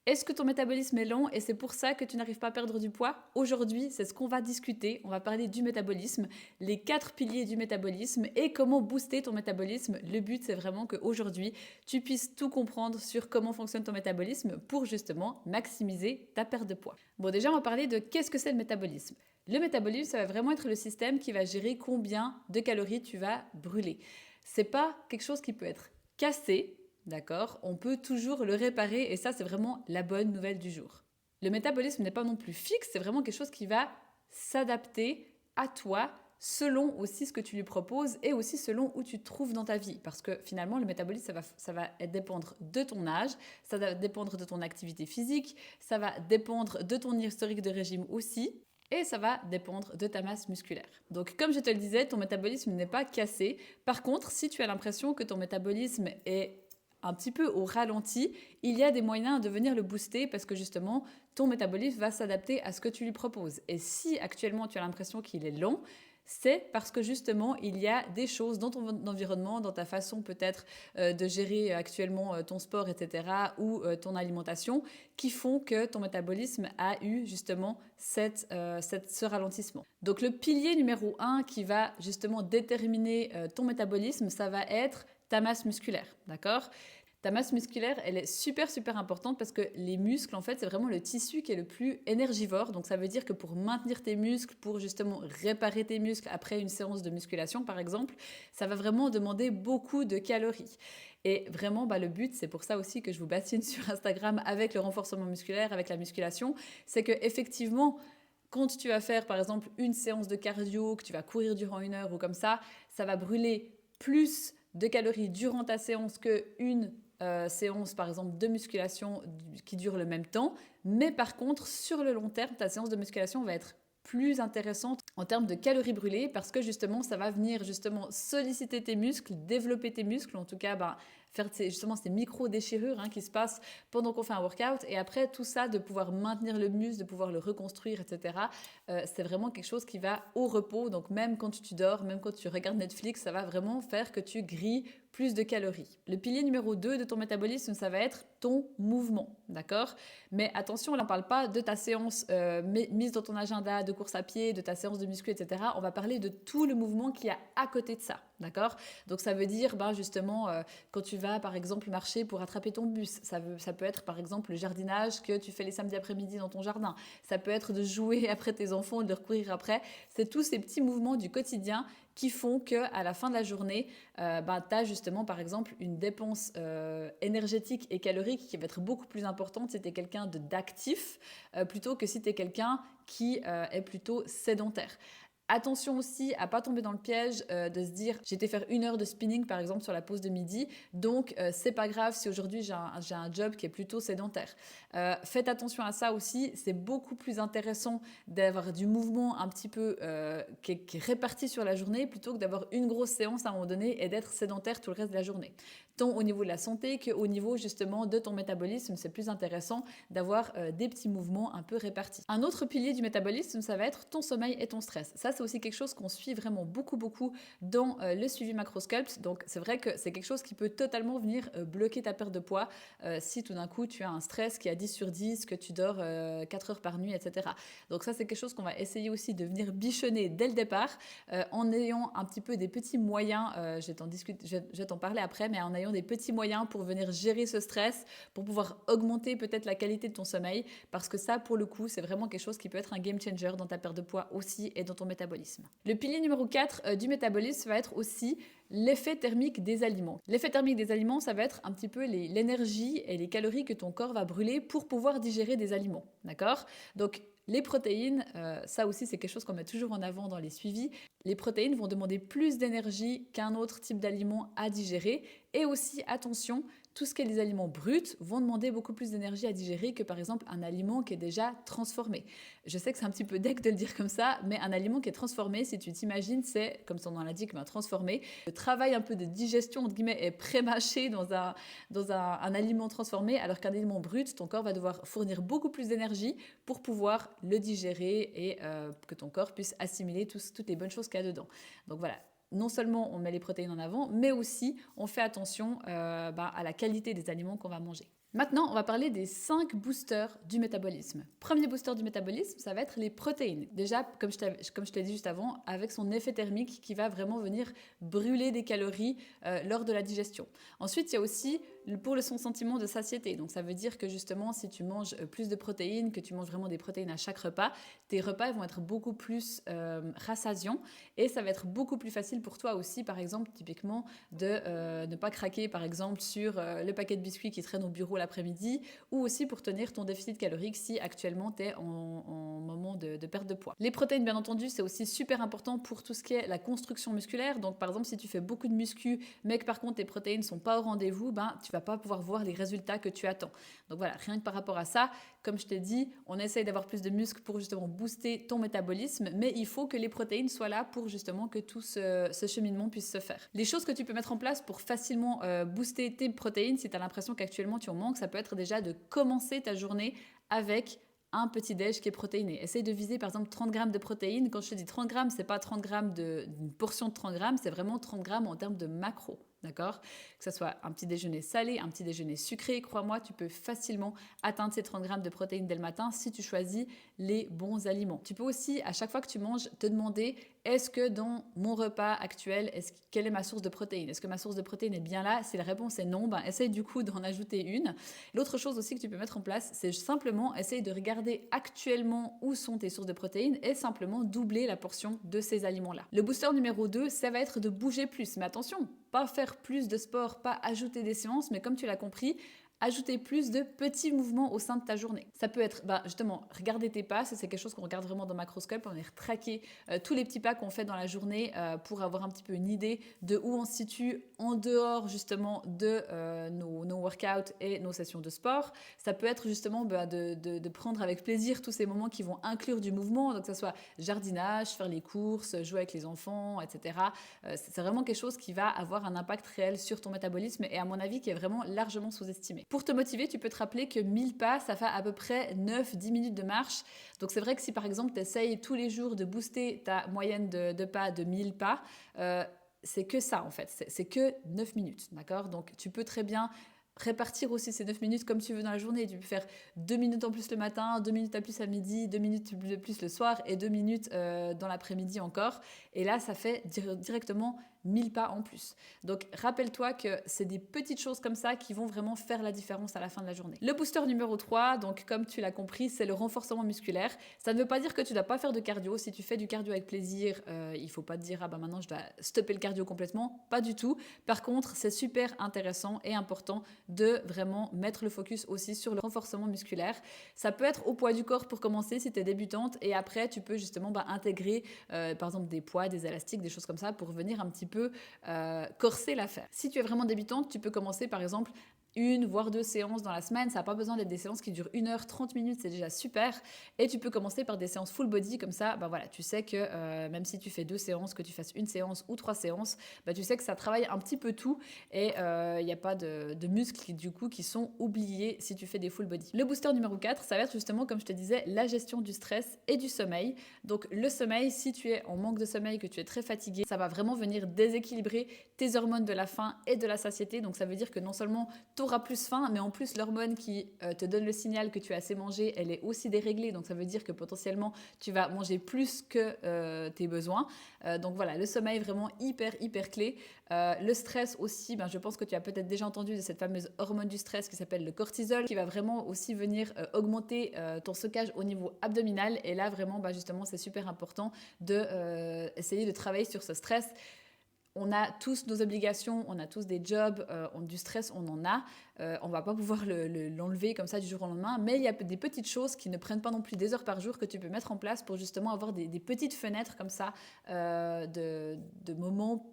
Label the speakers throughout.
Speaker 1: Est-ce que ton métabolisme est lent et c'est pour ça que tu n'arrives pas à perdre du poids? Aujourd'hui, c'est ce qu'on va discuter. On va parler du métabolisme, les 4 piliers du métabolisme et comment booster ton métabolisme. Le but, c'est vraiment qu'aujourd'hui, tu puisses tout comprendre sur comment fonctionne ton métabolisme pour justement maximiser ta perte de poids. Bon, déjà, on va parler de qu'est-ce que c'est le métabolisme. Le métabolisme, ça va vraiment être le système qui va gérer combien de calories tu vas brûler. C'est pas quelque chose qui peut être cassé. D'accord? On peut toujours le réparer et ça, c'est vraiment la bonne nouvelle du jour. Le métabolisme n'est pas non plus fixe, c'est vraiment quelque chose qui va s'adapter à toi selon aussi ce que tu lui proposes et aussi selon où tu te trouves dans ta vie. Parce que finalement, le métabolisme, ça va dépendre de ton âge, ça va dépendre de ton activité physique, ça va dépendre de ton historique de régime aussi. Et ça va dépendre de ta masse musculaire. Donc comme je te le disais, ton métabolisme n'est pas cassé. Par contre, si tu as l'impression que ton métabolisme est un petit peu au ralenti, il y a des moyens de venir le booster parce que justement, ton métabolisme va s'adapter à ce que tu lui proposes. Et si actuellement tu as l'impression qu'il est lent, c'est parce que justement, il y a des choses dans ton environnement, dans ta façon peut-être de gérer actuellement ton sport, etc., ou ton alimentation, qui font que ton métabolisme a eu justement ce ralentissement. Donc le pilier numéro 1 qui va justement déterminer ton métabolisme, ça va être ta masse musculaire, d'accord? Ta masse musculaire, elle est super super importante parce que les muscles, en fait, c'est vraiment le tissu qui est le plus énergivore. Donc ça veut dire que pour maintenir tes muscles, pour justement réparer tes muscles après une séance de musculation, par exemple, ça va vraiment demander beaucoup de calories. Et vraiment, le but, c'est pour ça aussi que je vous bassine sur Instagram avec le renforcement musculaire, avec la musculation, c'est que effectivement, quand tu vas faire par exemple une séance de cardio, que tu vas courir durant 1 heure ou comme ça va brûler plus de calories durant ta séance qu'une séance par exemple de musculation qui dure le même temps. Mais par contre, sur le long terme, ta séance de musculation va être plus intéressante en termes de calories brûlées parce que justement ça va venir justement solliciter tes muscles, développer tes muscles, en tout cas faire justement ces micro-déchirures qui se passent pendant qu'on fait un workout et après tout ça de pouvoir maintenir le muscle, de pouvoir le reconstruire, etc. C'est vraiment quelque chose qui va au repos, donc même quand tu dors, même quand tu regardes Netflix, ça va vraiment faire que tu grilles plus de calories. Le pilier numéro 2 de ton métabolisme, ça va être ton mouvement, d'accord? Mais attention, là on ne parle pas de ta séance mise dans ton agenda de course à pied, de ta séance de muscu, etc. On va parler de tout le mouvement qu'il y a à côté de ça, d'accord? Donc ça veut dire justement quand tu vas par exemple marcher pour attraper ton bus, ça peut être par exemple le jardinage que tu fais les samedis après-midi dans ton jardin, ça peut être de jouer après tes enfants, de leur courir après, c'est tous ces petits mouvements du quotidien qui font qu'à la fin de la journée, tu as justement par exemple une dépense énergétique et calorique qui va être beaucoup plus importante si tu es quelqu'un d'actif plutôt que si tu es quelqu'un qui est plutôt sédentaire. Attention aussi à pas tomber dans le piège de se dire j'ai été faire 1 heure de spinning par exemple sur la pause de midi, donc c'est pas grave si aujourd'hui j'ai un job qui est plutôt sédentaire. Faites attention à ça aussi, c'est beaucoup plus intéressant d'avoir du mouvement un petit peu qui est réparti sur la journée plutôt que d'avoir une grosse séance à un moment donné et d'être sédentaire tout le reste de la journée. Tant au niveau de la santé qu'au niveau justement de ton métabolisme, c'est plus intéressant d'avoir des petits mouvements un peu répartis. Un autre pilier du métabolisme, ça va être ton sommeil et ton stress. Ça, c'est aussi quelque chose qu'on suit vraiment beaucoup dans le suivi Macrosculpt. Donc c'est vrai que c'est quelque chose qui peut totalement venir bloquer ta perte de poids si tout d'un coup tu as un stress qui est à 10 sur 10, que tu dors 4 heures par nuit, etc. Donc ça, c'est quelque chose qu'on va essayer aussi de venir bichonner dès le départ en ayant un petit peu des petits moyens, je vais t'en parler après, mais en ayant des petits moyens pour venir gérer ce stress, pour pouvoir augmenter peut-être la qualité de ton sommeil, parce que ça, pour le coup, c'est vraiment quelque chose qui peut être un game changer dans ta perte de poids aussi et dans ton métabolisme. Le pilier numéro 4 du métabolisme va être aussi l'effet thermique des aliments. L'effet thermique des aliments, ça va être un petit peu l'énergie et les calories que ton corps va brûler pour pouvoir digérer des aliments, d'accord? Donc, les protéines, ça aussi c'est quelque chose qu'on met toujours en avant dans les suivis. Les protéines vont demander plus d'énergie qu'un autre type d'aliment à digérer. Et aussi, attention, tout ce qui est les aliments bruts vont demander beaucoup plus d'énergie à digérer que par exemple un aliment qui est déjà transformé. Je sais que c'est un petit peu deck de le dire comme ça, mais un aliment qui est transformé, si tu t'imagines, c'est, comme son nom l'indique, transformé. Le travail un peu de digestion, entre guillemets, est pré-mâché dans un aliment transformé, alors qu'un aliment brut, ton corps va devoir fournir beaucoup plus d'énergie pour pouvoir le digérer et que ton corps puisse assimiler toutes les bonnes choses qu'il y a dedans. Donc voilà. Non seulement on met les protéines en avant, mais aussi on fait attention à la qualité des aliments qu'on va manger. Maintenant, on va parler des 5 boosters du métabolisme. Premier booster du métabolisme, ça va être les protéines. Déjà, comme je t'ai dit juste avant, avec son effet thermique qui va vraiment venir brûler des calories lors de la digestion. Ensuite, il y a aussi pour son sentiment de satiété. Donc ça veut dire que justement, si tu manges plus de protéines, que tu manges vraiment des protéines à chaque repas, tes repas vont être beaucoup plus rassasiants et ça va être beaucoup plus facile pour toi aussi, par exemple, typiquement, de ne pas craquer, par exemple, sur le paquet de biscuits qui traîne au bureau l'après-midi ou aussi pour tenir ton déficit calorique si actuellement tu es en moment de perte de poids. Les protéines, bien entendu, c'est aussi super important pour tout ce qui est la construction musculaire. Donc, par exemple, si tu fais beaucoup de muscu, mais que par contre tes protéines sont pas au rendez-vous, ben, tu vas pas pouvoir voir les résultats que tu attends. Donc voilà, rien que par rapport à ça, comme je t'ai dit, on essaye d'avoir plus de muscles pour justement booster ton métabolisme, mais il faut que les protéines soient là pour justement que tout ce cheminement puisse se faire. Les choses que tu peux mettre en place pour facilement booster tes protéines, si tu as l'impression qu'actuellement tu en manques, ça peut être déjà de commencer ta journée avec un petit déj qui est protéiné. Essaye de viser par exemple 30 grammes de protéines. Quand je te dis 30 grammes, c'est pas 30 grammes d'une portion de 30 grammes, c'est vraiment 30 grammes en termes de macros. D'accord? Que ce soit un petit déjeuner salé, un petit déjeuner sucré, crois-moi, tu peux facilement atteindre ces 30 grammes de protéines dès le matin si tu choisis les bons aliments. Tu peux aussi, à chaque fois que tu manges, te demander est-ce que dans mon repas actuel, quelle est ma source de protéines? Est-ce que ma source de protéines est bien là? Si la réponse est non, ben, essaye du coup d'en ajouter une. L'autre chose aussi que tu peux mettre en place, c'est simplement essayer de regarder actuellement où sont tes sources de protéines et simplement doubler la portion de ces aliments-là. Le booster numéro 2, ça va être de bouger plus. Mais attention, pas faire plus de sport, pas ajouter des séances, mais comme tu l'as compris, ajouter plus de petits mouvements au sein de ta journée. Ça peut être, justement, regarder tes pas, c'est quelque chose qu'on regarde vraiment dans Macroscope, on est retraqué tous les petits pas qu'on fait dans la journée pour avoir un petit peu une idée de où on se situe en dehors justement de nos workouts et nos sessions de sport. Ça peut être justement de prendre avec plaisir tous ces moments qui vont inclure du mouvement, donc que ce soit jardinage, faire les courses, jouer avec les enfants, etc. C'est vraiment quelque chose qui va avoir un impact réel sur ton métabolisme et à mon avis qui est vraiment largement sous-estimé. Pour te motiver, tu peux te rappeler que 1000 pas, ça fait à peu près 9-10 minutes de marche. Donc c'est vrai que si par exemple tu essayes tous les jours de booster ta moyenne de pas de 1000 pas, c'est que ça en fait, c'est que 9 minutes, d'accord? Donc tu peux très bien répartir aussi ces 9 minutes comme tu veux dans la journée. Tu peux faire 2 minutes en plus le matin, 2 minutes en plus à midi, 2 minutes de plus le soir et 2 minutes dans l'après-midi encore. Et là, ça fait directement 1000 pas en plus. Donc rappelle-toi que c'est des petites choses comme ça qui vont vraiment faire la différence à la fin de la journée. Le booster numéro 3, donc comme tu l'as compris, c'est le renforcement musculaire. Ça ne veut pas dire que tu ne dois pas faire de cardio. Si tu fais du cardio avec plaisir, il ne faut pas te dire maintenant je dois stopper le cardio complètement. Pas du tout. Par contre, c'est super intéressant et important de vraiment mettre le focus aussi sur le renforcement musculaire. Ça peut être au poids du corps pour commencer si tu es débutante et après tu peux justement intégrer par exemple des poids, des élastiques, des choses comme ça pour venir un petit peu corser l'affaire. Si tu es vraiment débutante, tu peux commencer par exemple 1 voire 2 séances dans la semaine. Ça n'a pas besoin d'être des séances qui durent 1 heure, 30 minutes, c'est déjà super. Et tu peux commencer par des séances full body, comme ça, voilà, tu sais que même si tu fais 2 séances, que tu fasses 1 séance ou 3 séances, tu sais que ça travaille un petit peu tout et il n'y a pas de muscles du coup qui sont oubliés si tu fais des full body. Le booster numéro 4, ça va être justement, comme je te disais, la gestion du stress et du sommeil. Donc le sommeil, si tu es en manque de sommeil, que tu es très fatigué, ça va vraiment venir déséquilibrer tes hormones de la faim et de la satiété. Donc ça veut dire que non seulement tu auras plus faim, mais en plus l'hormone qui te donne le signal que tu as assez mangé, elle est aussi déréglée, donc ça veut dire que potentiellement tu vas manger plus que tes besoins. Donc voilà, le sommeil vraiment hyper clé. Le stress aussi, je pense que tu as peut-être déjà entendu de cette fameuse hormone du stress qui s'appelle le cortisol, qui va vraiment aussi venir augmenter ton stockage au niveau abdominal. Et là vraiment, justement, c'est super important de essayer de travailler sur ce stress. On a tous nos obligations, on a tous des jobs, du stress, on en a. On va pas pouvoir l'enlever comme ça du jour au lendemain, mais il y a des petites choses qui ne prennent pas non plus des heures par jour que tu peux mettre en place pour justement avoir des petites fenêtres comme ça de moments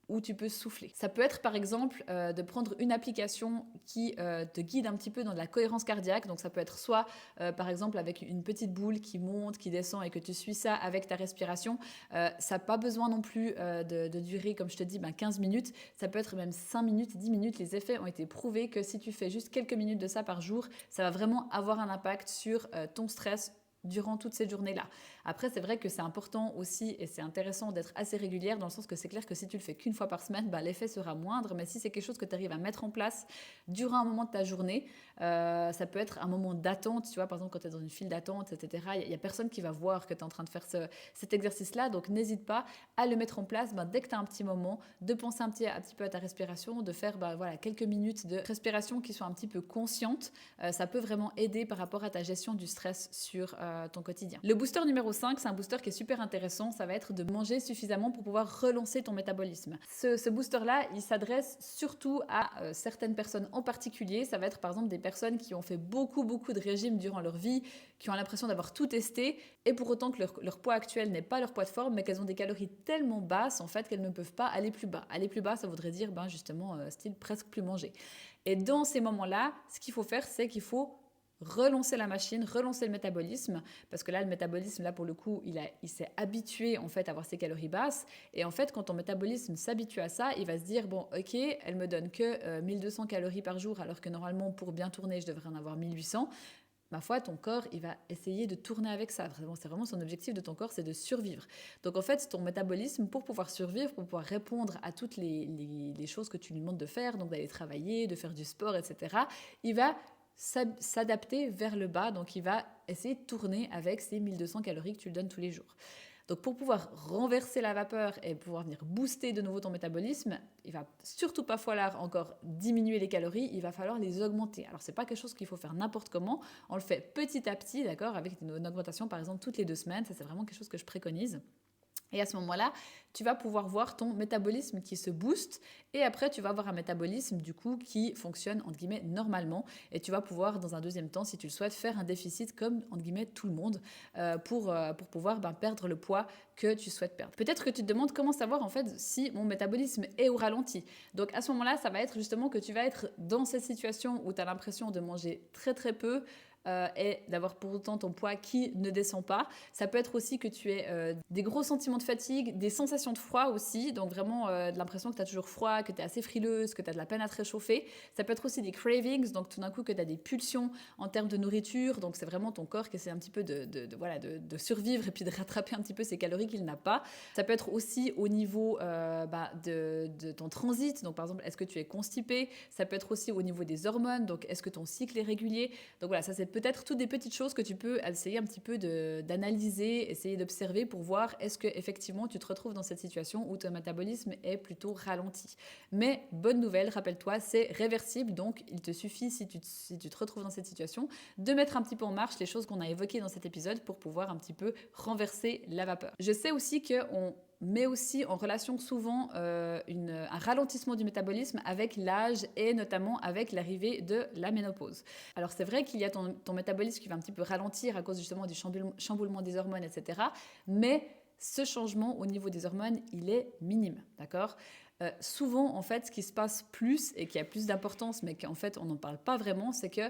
Speaker 1: où tu peux souffler. Ça peut être par exemple de prendre une application qui te guide un petit peu dans de la cohérence cardiaque. Donc ça peut être soit par exemple avec une petite boule qui monte, qui descend et que tu suis ça avec ta respiration. Ça n'a pas besoin non plus de durer, comme je te dis, 15 minutes. Ça peut être même 5 minutes, 10 minutes. Les effets ont été prouvés que si tu fais juste quelques minutes de ça par jour, ça va vraiment avoir un impact sur ton stress durant toute cette journée-là. Après, c'est vrai que c'est important aussi et c'est intéressant d'être assez régulière dans le sens que c'est clair que si tu le fais qu'une fois par semaine, l'effet sera moindre. Mais si c'est quelque chose que tu arrives à mettre en place durant un moment de ta journée, ça peut être un moment d'attente. Tu vois, par exemple, quand tu es dans une file d'attente, etc., il n'y a personne qui va voir que tu es en train de faire cet exercice-là. Donc, n'hésite pas à le mettre en place dès que tu as un petit moment, de penser un petit peu à ta respiration, de faire quelques minutes de respiration qui soient un petit peu conscientes. Ça peut vraiment aider par rapport à ta gestion du stress sur ton quotidien. Le booster numéro 5, c'est un booster qui est super intéressant. Ça va être de manger suffisamment pour pouvoir relancer ton métabolisme. Ce booster-là, il s'adresse surtout à certaines personnes en particulier. Ça va être par exemple des personnes qui ont fait beaucoup de régimes durant leur vie, qui ont l'impression d'avoir tout testé, et pour autant que leur poids actuel n'est pas leur poids de forme, mais qu'elles ont des calories tellement basses en fait qu'elles ne peuvent pas aller plus bas. Aller plus bas, ça voudrait dire justement style presque plus manger. Et dans ces moments-là, ce qu'il faut faire, c'est qu'il faut relancer la machine, relancer le métabolisme, parce que là, le métabolisme, là, pour le coup, il s'est habitué, en fait, à avoir ses calories basses, et en fait, quand ton métabolisme s'habitue à ça, il va se dire, bon, ok, elle me donne que 1200 calories par jour, alors que normalement, pour bien tourner, je devrais en avoir 1800, ma foi, ton corps, il va essayer de tourner avec ça. C'est vraiment son objectif de ton corps, c'est de survivre. Donc en fait, ton métabolisme, pour pouvoir survivre, pour pouvoir répondre à toutes les choses que tu lui demandes de faire, donc d'aller travailler, de faire du sport, etc., il va s'adapter vers le bas, donc il va essayer de tourner avec ces 1200 calories que tu lui donnes tous les jours. Donc pour pouvoir renverser la vapeur et pouvoir venir booster de nouveau ton métabolisme, il va surtout pas falloir encore diminuer les calories, il va falloir les augmenter. Alors c'est pas quelque chose qu'il faut faire n'importe comment, on le fait petit à petit, d'accord, avec une augmentation par exemple toutes les 2 semaines, ça c'est vraiment quelque chose que je préconise. Et à ce moment-là, tu vas pouvoir voir ton métabolisme qui se booste et après tu vas avoir un métabolisme du coup qui fonctionne entre guillemets normalement et tu vas pouvoir dans un deuxième temps, si tu le souhaites, faire un déficit comme entre guillemets tout le monde pour pouvoir perdre le poids que tu souhaites perdre. Peut-être que tu te demandes comment savoir en fait si mon métabolisme est au ralenti. Donc à ce moment-là, ça va être justement que tu vas être dans cette situation où tu as l'impression de manger très très peu, et d'avoir pour autant ton poids qui ne descend pas. Ça peut être aussi que tu aies des gros sentiments de fatigue, des sensations de froid aussi, donc vraiment de l'impression que tu as toujours froid, que tu es assez frileuse, que tu as de la peine à te réchauffer. Ça peut être aussi des cravings, donc tout d'un coup que tu as des pulsions en termes de nourriture, donc c'est vraiment ton corps qui essaie un petit peu de survivre et puis de rattraper un petit peu ses calories qu'il n'a pas. Ça peut être aussi au niveau de ton transit, donc par exemple est-ce que tu es constipé. Ça peut être aussi au niveau des hormones, donc est-ce que ton cycle est régulier. Donc voilà, ça c'est peut-être toutes des petites choses que tu peux essayer un petit peu d'analyser, essayer d'observer pour voir est-ce que effectivement tu te retrouves dans cette situation où ton métabolisme est plutôt ralenti. Mais bonne nouvelle, rappelle-toi, c'est réversible, donc il te suffit si tu te retrouves dans cette situation de mettre un petit peu en marche les choses qu'on a évoquées dans cet épisode pour pouvoir un petit peu renverser la vapeur. Je sais aussi qu'on met aussi en relation souvent un ralentissement du métabolisme avec l'âge et notamment avec l'arrivée de la ménopause. Alors c'est vrai qu'il y a ton métabolisme qui va un petit peu ralentir à cause justement du chamboulement des hormones, etc. Mais ce changement au niveau des hormones, il est minime, d'accord ? Souvent, en fait, ce qui se passe plus et qui a plus d'importance, mais qu'en fait, on n'en parle pas vraiment, c'est que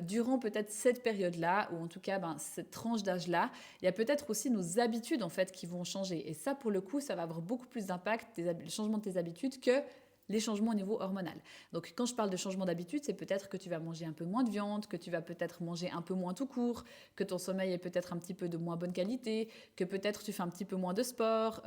Speaker 1: durant peut-être cette période-là, ou en tout cas cette tranche d'âge-là, il y a peut-être aussi nos habitudes, en fait, qui vont changer. Et ça, pour le coup, ça va avoir beaucoup plus d'impact, le changement de tes habitudes, que les changements au niveau hormonal. Donc quand je parle de changement d'habitude, c'est peut-être que tu vas manger un peu moins de viande, que tu vas peut-être manger un peu moins tout court, que ton sommeil est peut-être un petit peu de moins bonne qualité, que peut-être tu fais un petit peu moins de sport,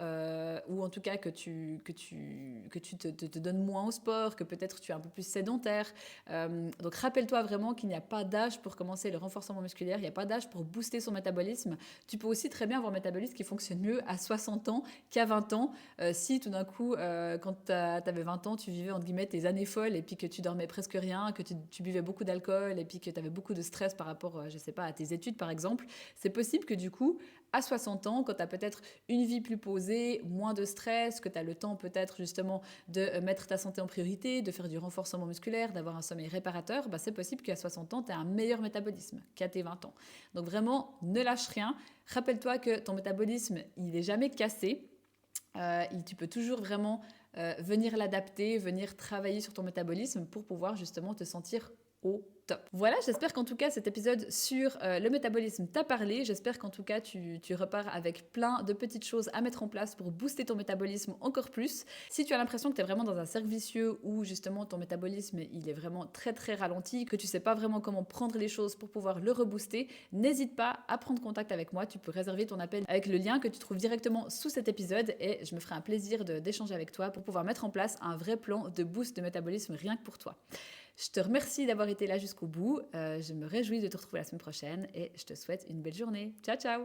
Speaker 1: ou en tout cas que tu te donnes moins au sport, que peut-être tu es un peu plus sédentaire. Donc rappelle-toi vraiment qu'il n'y a pas d'âge pour commencer le renforcement musculaire, il n'y a pas d'âge pour booster son métabolisme. Tu peux aussi très bien avoir un métabolisme qui fonctionne mieux à 60 ans qu'à 20 ans. Si tout d'un coup, quand tu avais 20 ans, tu vivais entre guillemets tes années folles et puis que tu dormais presque rien, que tu buvais beaucoup d'alcool et puis que tu avais beaucoup de stress par rapport, je sais pas, à tes études par exemple, c'est possible que du coup, à 60 ans, quand tu as peut-être une vie plus posée, moins de stress, que tu as le temps peut-être justement de mettre ta santé en priorité, de faire du renforcement musculaire, d'avoir un sommeil réparateur, c'est possible qu'à 60 ans, tu aies un meilleur métabolisme qu'à tes 20 ans. Donc vraiment, ne lâche rien. Rappelle-toi que ton métabolisme, il n'est jamais cassé. Tu peux toujours vraiment venir l'adapter, venir travailler sur ton métabolisme pour pouvoir justement te sentir au top. Voilà, j'espère qu'en tout cas cet épisode sur le métabolisme t'a parlé. J'espère qu'en tout cas tu repars avec plein de petites choses à mettre en place pour booster ton métabolisme encore plus. Si tu as l'impression que tu es vraiment dans un cercle vicieux où justement ton métabolisme il est vraiment très très ralenti, que tu sais pas vraiment comment prendre les choses pour pouvoir le rebooster, n'hésite pas à prendre contact avec moi. Tu peux réserver ton appel avec le lien que tu trouves directement sous cet épisode et je me ferai un plaisir d'échanger avec toi pour pouvoir mettre en place un vrai plan de boost de métabolisme rien que pour toi. Je te remercie d'avoir été là jusqu'au bout. Je me réjouis de te retrouver la semaine prochaine et je te souhaite une belle journée. Ciao, ciao!